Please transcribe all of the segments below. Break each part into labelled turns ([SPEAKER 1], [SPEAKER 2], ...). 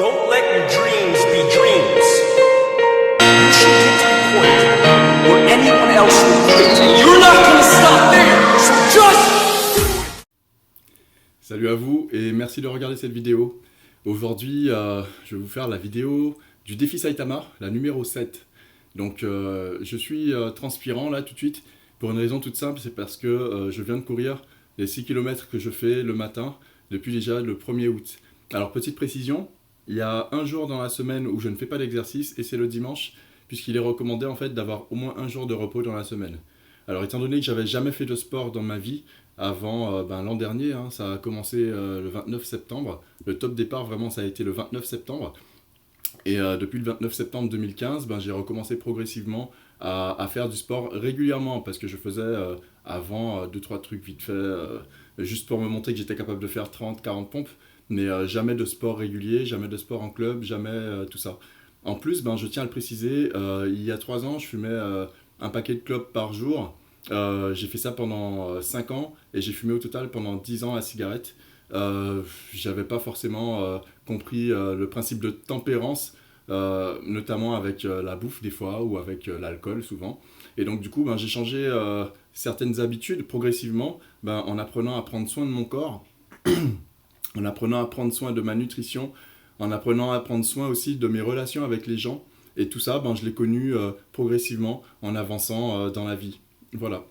[SPEAKER 1] Don't let your dreams be dreams. You should get to the point where anyone else will quit, and you're not gonna stop there. So just...
[SPEAKER 2] Salut à vous et merci de regarder cette vidéo. Aujourd'hui, je vais vous faire la vidéo du défi Saitama, la numéro 7. Donc je suis transpirant là tout de suite pour une raison toute simple, c'est parce que je viens de courir les 6 km que je fais le matin depuis déjà le 1er août. Alors petite précision, il y a un jour dans la semaine où je ne fais pas d'exercice et c'est le dimanche, puisqu'il est recommandé en fait d'avoir au moins un jour de repos dans la semaine. Alors étant donné que j'avais jamais fait de sport dans ma vie avant l'an dernier, ça a commencé le 29 septembre, le top départ vraiment ça a été le 29 septembre, et depuis le 29 septembre 2015, j'ai recommencé progressivement à faire du sport régulièrement, parce que je faisais avant 2-3 trucs vite fait, juste pour me montrer que j'étais capable de faire 30-40 pompes, mais jamais de sport régulier, jamais de sport en club, jamais tout ça. En plus, je tiens à le préciser, il y a 3 ans, je fumais un paquet de clopes par jour. J'ai fait ça pendant 5 ans et j'ai fumé au total pendant 10 ans la cigarette. J'avais pas forcément compris le principe de tempérance, notamment avec la bouffe des fois ou avec l'alcool souvent. Et donc du coup, j'ai changé certaines habitudes progressivement en apprenant à prendre soin de mon corps, en apprenant à prendre soin de ma nutrition, en apprenant à prendre soin aussi de mes relations avec les gens. Et tout ça, je l'ai connu progressivement en avançant dans la vie. Voilà.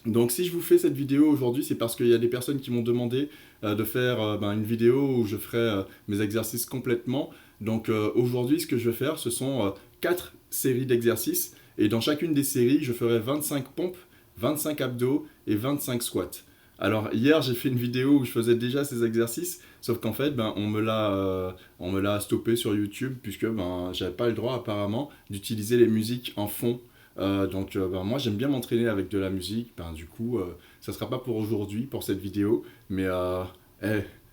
[SPEAKER 2] Donc si je vous fais cette vidéo aujourd'hui, c'est parce qu'il y a des personnes qui m'ont demandé de faire une vidéo où je ferai mes exercices complètement. Donc aujourd'hui, ce que je vais faire, ce sont 4 séries d'exercices. Et dans chacune des séries, je ferai 25 pompes, 25 abdos et 25 squats. Alors hier, j'ai fait une vidéo où je faisais déjà ces exercices, sauf qu'en fait, on me l'a stoppé sur YouTube, puisque j'avais pas le droit apparemment d'utiliser les musiques en fond. Donc moi j'aime bien m'entraîner avec de la musique, du coup ça sera pas pour aujourd'hui, pour cette vidéo, mais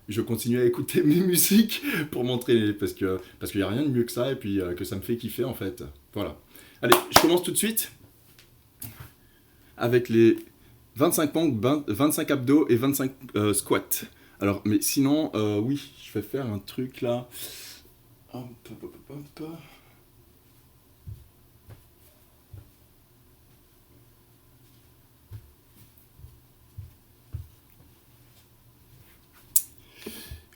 [SPEAKER 2] je continue à écouter mes musiques pour m'entraîner, parce qu'il n'y a rien de mieux que ça, et puis que ça me fait kiffer en fait. Voilà. Allez, je commence tout de suite avec les 25 pompes, 25 abdos et 25 squats. Alors, mais sinon, oui, je vais faire un truc là. Hop, hop, hop, hop, hop.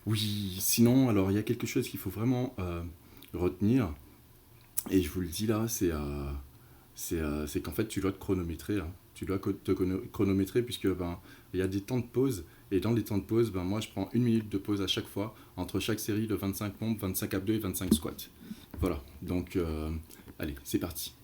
[SPEAKER 2] Oui, sinon, alors il y a quelque chose qu'il faut vraiment retenir, et je vous le dis là, c'est qu'en fait tu dois te chronométrer, tu dois te chronométrer, puisque il y a des temps de pause, et dans les temps de pause, moi je prends 1 minute de pause à chaque fois, entre chaque série de 25 pompes, 25 abdos et 25 squats. Voilà, donc allez, c'est parti.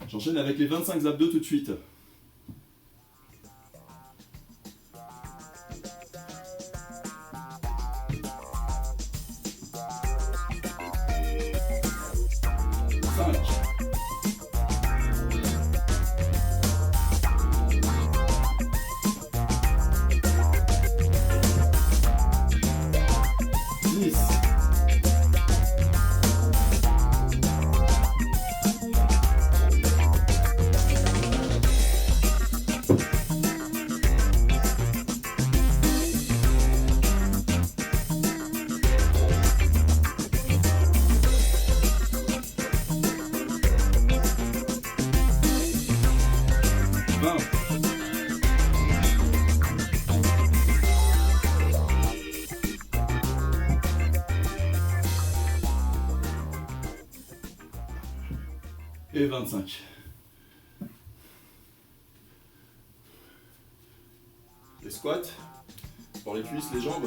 [SPEAKER 2] J'enchaîne avec les 25 abdos tout de suite. Et 25. Les squats, pour les cuisses, les jambes.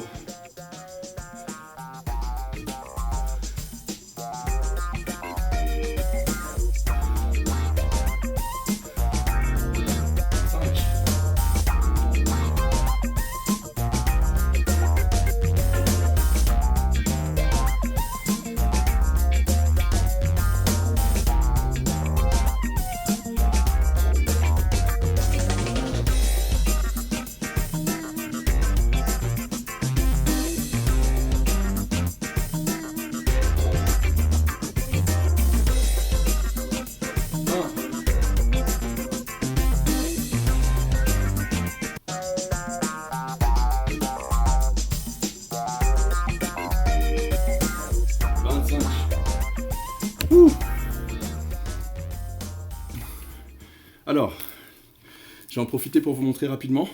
[SPEAKER 2] vais en profiter pour vous montrer rapidement.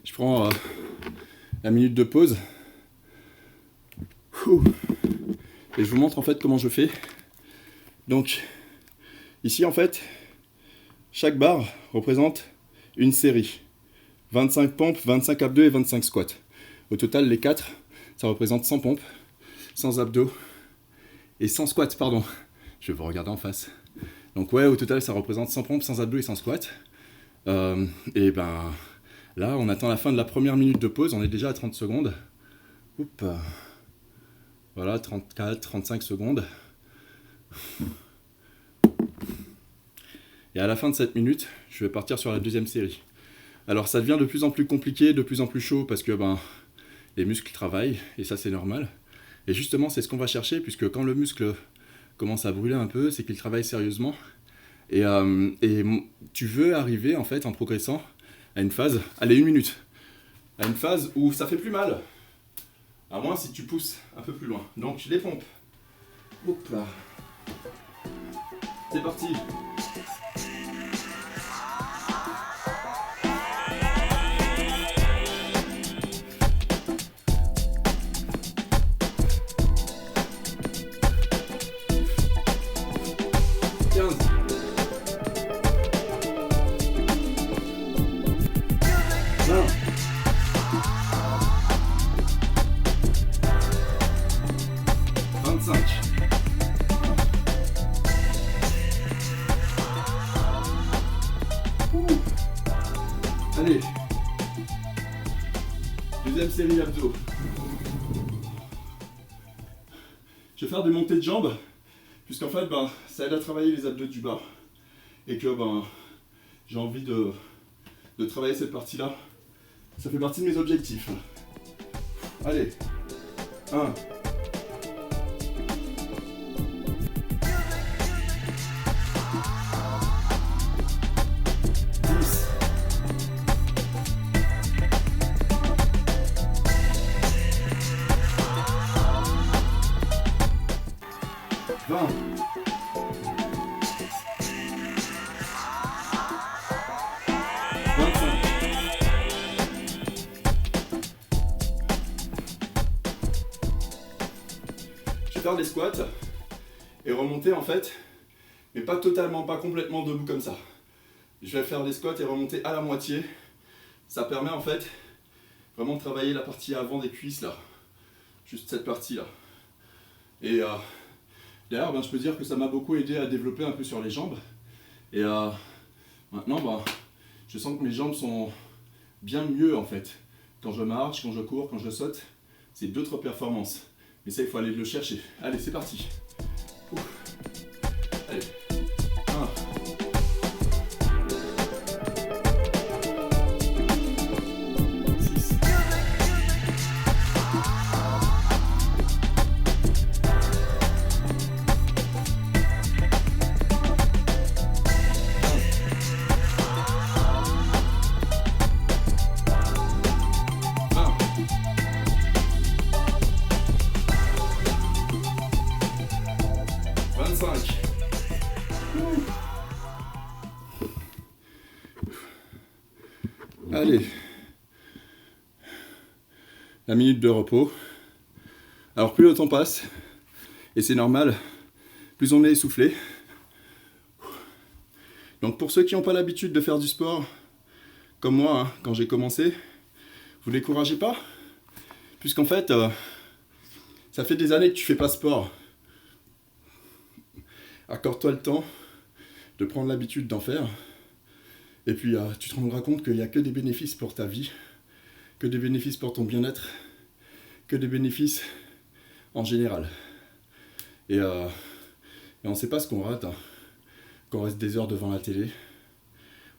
[SPEAKER 2] Je prends la minute de pause. Et je vous montre en fait comment je fais. Donc, ici en fait, chaque barre représente une série. 25 pompes, 25 abdos et 25 squats. Au total, les 4, ça représente 100 pompes, 100 abdos et 100 squats, pardon. Je vais vous regarder en face. Donc ouais, au total, ça représente 100 pompes, 100 abdos et 100 squats. Et ben là, on attend la fin de la première minute de pause. On est déjà à 30 secondes. Oups. Voilà, 34, 35 secondes. Et à la fin de cette minute, je vais partir sur la deuxième série. Alors ça devient de plus en plus compliqué, de plus en plus chaud, parce que les muscles travaillent, et ça c'est normal. Et justement, c'est ce qu'on va chercher, puisque quand le muscle commence à brûler un peu, c'est qu'il travaille sérieusement. Et tu veux arriver, en fait, en progressant, à une phase, allez, 1 minute, à une phase où ça fait plus mal. À moins si tu pousses un peu plus loin. Donc, les pompes. Hop là. C'est parti. Allez, deuxième série abdos. Je vais faire des montées de jambes, puisqu'en fait, ça aide à travailler les abdos du bas. Et que j'ai envie de travailler cette partie-là. Ça fait partie de mes objectifs. Allez, 1. 20. 25. Je vais faire des squats et remonter en fait, mais pas totalement, pas complètement debout comme ça. Je vais faire des squats et remonter à la moitié. Ça permet en fait vraiment de travailler la partie avant des cuisses là, juste cette partie là. Et d'ailleurs, je peux dire que ça m'a beaucoup aidé à développer un peu sur les jambes. Et maintenant, je sens que mes jambes sont bien mieux en fait. Quand je marche, quand je cours, quand je saute, c'est d'autres performances. Mais ça, il faut aller le chercher. Allez, c'est parti. Ouf. Allez. 1. 6. 25. Allez. La minute de repos. Alors plus le temps passe, et c'est normal, plus on est essoufflé. Donc pour ceux qui n'ont pas l'habitude de faire du sport, comme moi, quand j'ai commencé, vous ne découragez pas, puisqu'en fait, ça fait des années que tu fais pas sport. Accorde-toi le temps de prendre l'habitude d'en faire. Et puis tu te rendras compte qu'il n'y a que des bénéfices pour ta vie, que des bénéfices pour ton bien-être, que des bénéfices en général. Et on ne sait pas ce qu'on rate quand on reste des heures devant la télé.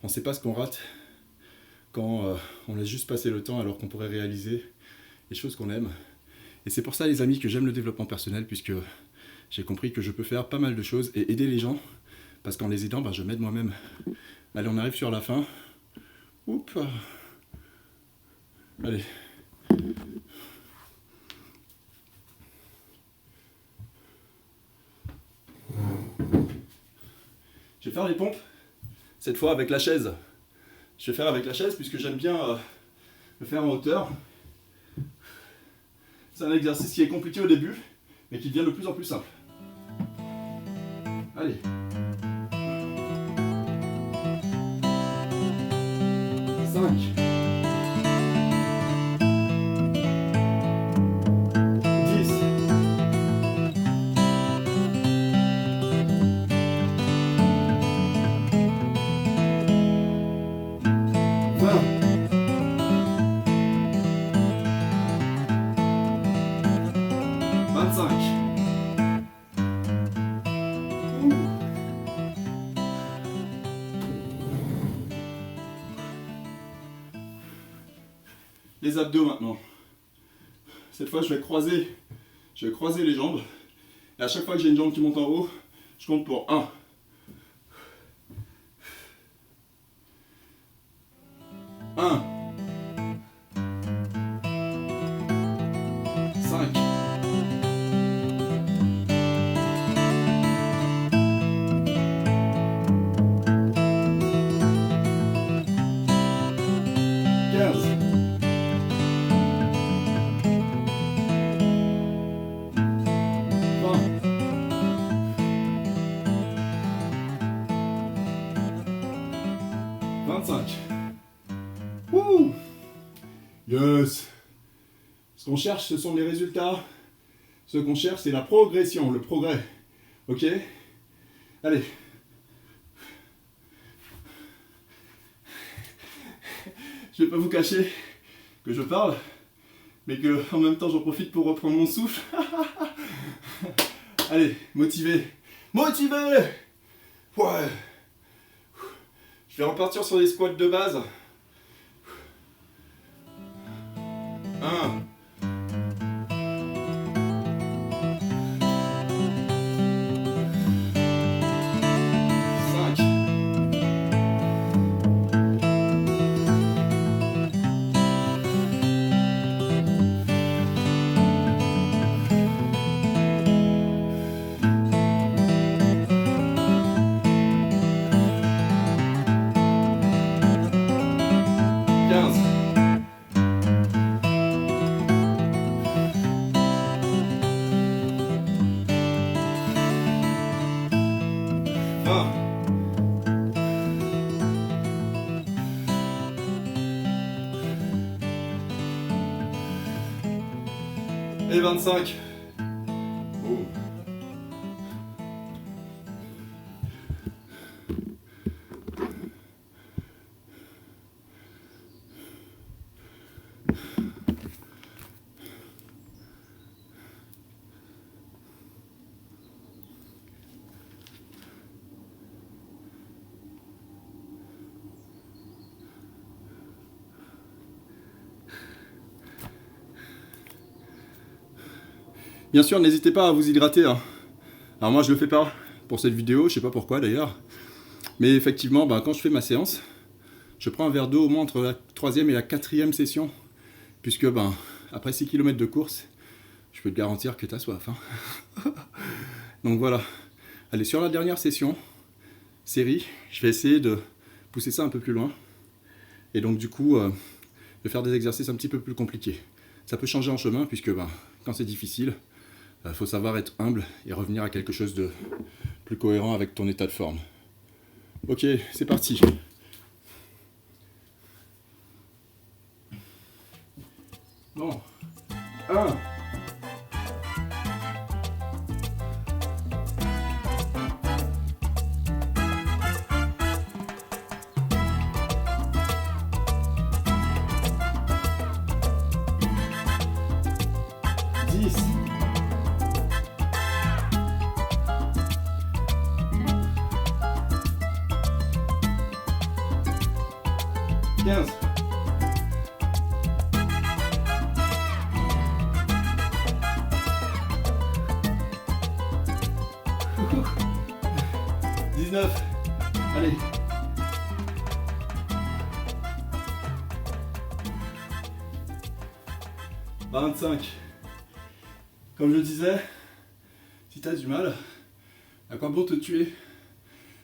[SPEAKER 2] On ne sait pas ce qu'on rate quand on laisse juste passer le temps alors qu'on pourrait réaliser les choses qu'on aime. Et c'est pour ça, les amis, que j'aime le développement personnel, puisque j'ai compris que je peux faire pas mal de choses et aider les gens, parce qu'en les aidant, je m'aide moi-même. Allez, on arrive sur la fin. Oups. Allez. Je vais faire les pompes, cette fois avec la chaise. Je vais faire avec la chaise puisque j'aime bien le faire en hauteur. C'est un exercice qui est compliqué au début, mais qui devient de plus en plus simple. Allez. 5. 10. 20. 25. Les abdos maintenant. Cette fois je vais croiser les jambes. Et à chaque fois que j'ai une jambe qui monte en haut, je compte pour 1. 1. 5. 15. 25. Wouh! Yes! Ce qu'on cherche, ce sont les résultats. Ce qu'on cherche, c'est la progression, le progrès. Ok? Allez. Je vais pas vous cacher que je parle, mais que en même temps j'en profite pour reprendre mon souffle. Allez, motivé. Motivé! Ouais! Je vais repartir sur des squats de base. 1. 5. 15. 20. Et 25. Oh. Bien sûr, n'hésitez pas à vous hydrater. Hein. Alors moi, je le fais pas pour cette vidéo, je sais pas pourquoi d'ailleurs. Mais effectivement, quand je fais ma séance, je prends un verre d'eau au moins entre la 3e et la 4e session. Puisque après 6 km de course, je peux te garantir que tu as soif. Hein. Donc voilà. Allez, sur la dernière session, série, je vais essayer de pousser ça un peu plus loin. Et donc du coup, de faire des exercices un petit peu plus compliqués. Ça peut changer en chemin, puisque quand c'est difficile, il faut savoir être humble et revenir à quelque chose de plus cohérent avec ton état de forme. Ok, c'est parti. Bon. 1. 10. 15. 19. Allez. 25. Comme je disais, si tu as du mal, à quoi bon te tuer?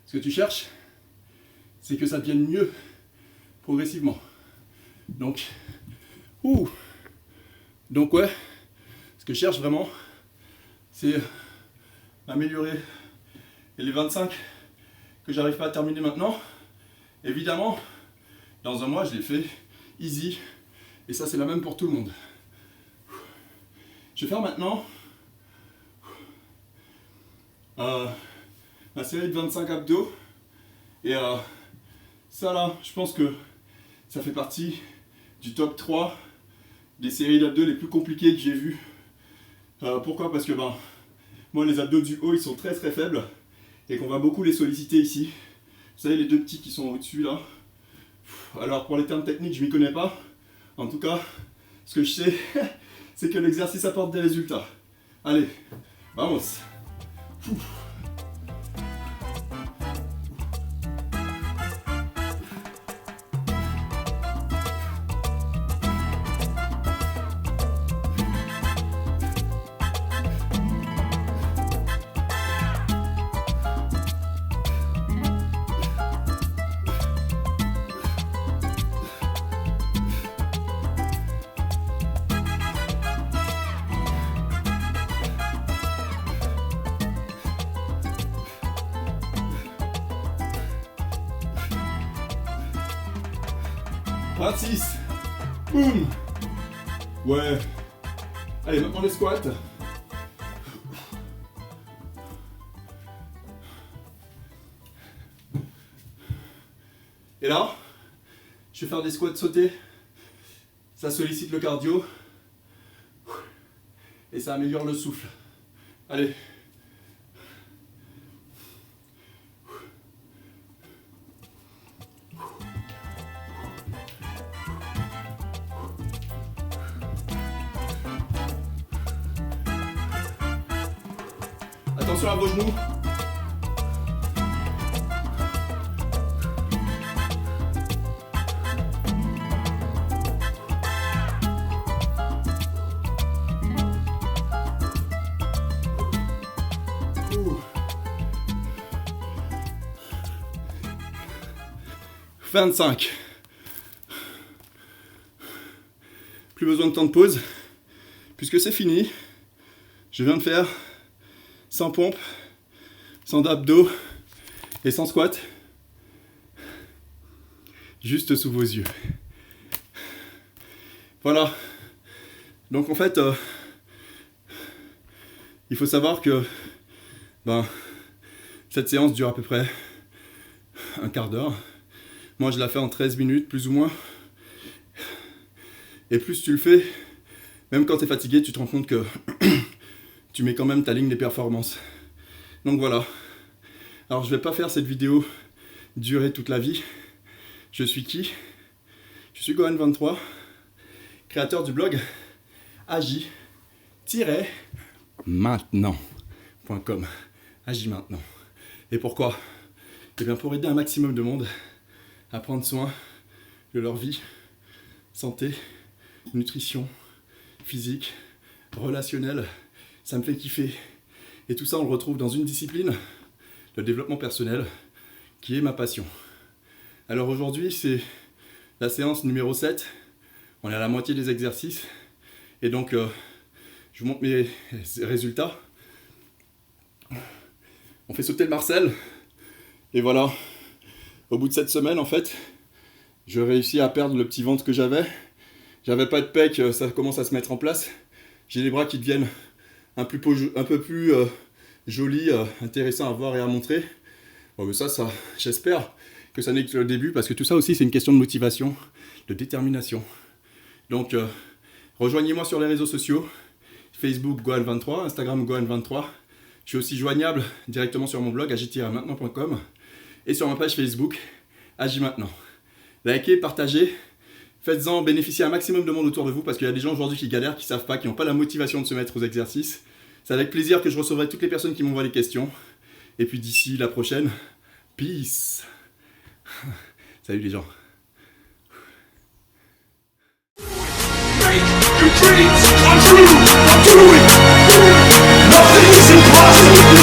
[SPEAKER 2] Ce que tu cherches, c'est que ça devienne mieux. progressivement. Donc, donc ouais, ce que je cherche vraiment, c'est améliorer. Et les 25 que j'arrive pas à terminer maintenant, évidemment, dans un mois, je les fais easy. Et ça, c'est la même pour tout le monde. Je vais faire maintenant ma série de 25 abdos. Et ça là, je pense que ça fait partie du top 3 des séries d'abdos les plus compliquées que j'ai vues. Pourquoi? Parce que moi les abdos du haut ils sont très très faibles et qu'on va beaucoup les solliciter ici. Vous savez les deux petits qui sont au-dessus là. Alors pour les termes techniques je m'y connais pas. En tout cas, ce que je sais, c'est que l'exercice apporte des résultats. Allez, vamos. Ouf. Boum. Ouais. Allez, maintenant les squats. Et là, je vais faire des squats sautés. Ça sollicite le cardio. Et ça améliore le souffle. Allez. Attention à vos genoux. Ouh. 25. Plus besoin de temps de pause, puisque c'est fini. Je viens de faire 100 pompes, 100 abdos et 100 squats, juste sous vos yeux. Voilà. Donc en fait, il faut savoir que cette séance dure à peu près un quart d'heure. Moi je la fais en 13 minutes plus ou moins. Et plus tu le fais, même quand tu es fatigué, tu te rends compte que tu mets quand même ta ligne des performances. Donc voilà. Alors je vais pas faire cette vidéo durer toute la vie. Je suis qui? Je suis Gohan23, créateur du blog agi-maintenant.com. Agis maintenant. Et pourquoi? Eh bien pour aider un maximum de monde à prendre soin de leur vie, santé, nutrition, physique, relationnelle. Ça me fait kiffer. Et tout ça, on le retrouve dans une discipline, le développement personnel, qui est ma passion. Alors aujourd'hui, c'est la séance numéro 7. On est à la moitié des exercices. Et donc, je vous montre mes résultats. On fait sauter le Marcel. Et voilà. Au bout de cette semaine, en fait, je réussis à perdre le petit ventre que j'avais. J'avais pas de pec, ça commence à se mettre en place. J'ai les bras qui deviennent un peu plus joli, intéressant à voir et à montrer. Bon, mais ça, j'espère que ça n'est que le début, parce que tout ça aussi, c'est une question de motivation, de détermination. Donc, rejoignez-moi sur les réseaux sociaux, Facebook Gohan23, Instagram Gohan23. Je suis aussi joignable directement sur mon blog agi-maintenant.com et sur ma page Facebook Agis maintenant. Likez, partagez, faites-en bénéficier un maximum de monde autour de vous, parce qu'il y a des gens aujourd'hui qui galèrent, qui ne savent pas, qui n'ont pas la motivation de se mettre aux exercices. C'est avec plaisir que je recevrai toutes les personnes qui m'envoient des questions. Et puis d'ici la prochaine, peace. Salut les gens.
[SPEAKER 1] Make your dreams come true. I'm doing. Nothing is impossible.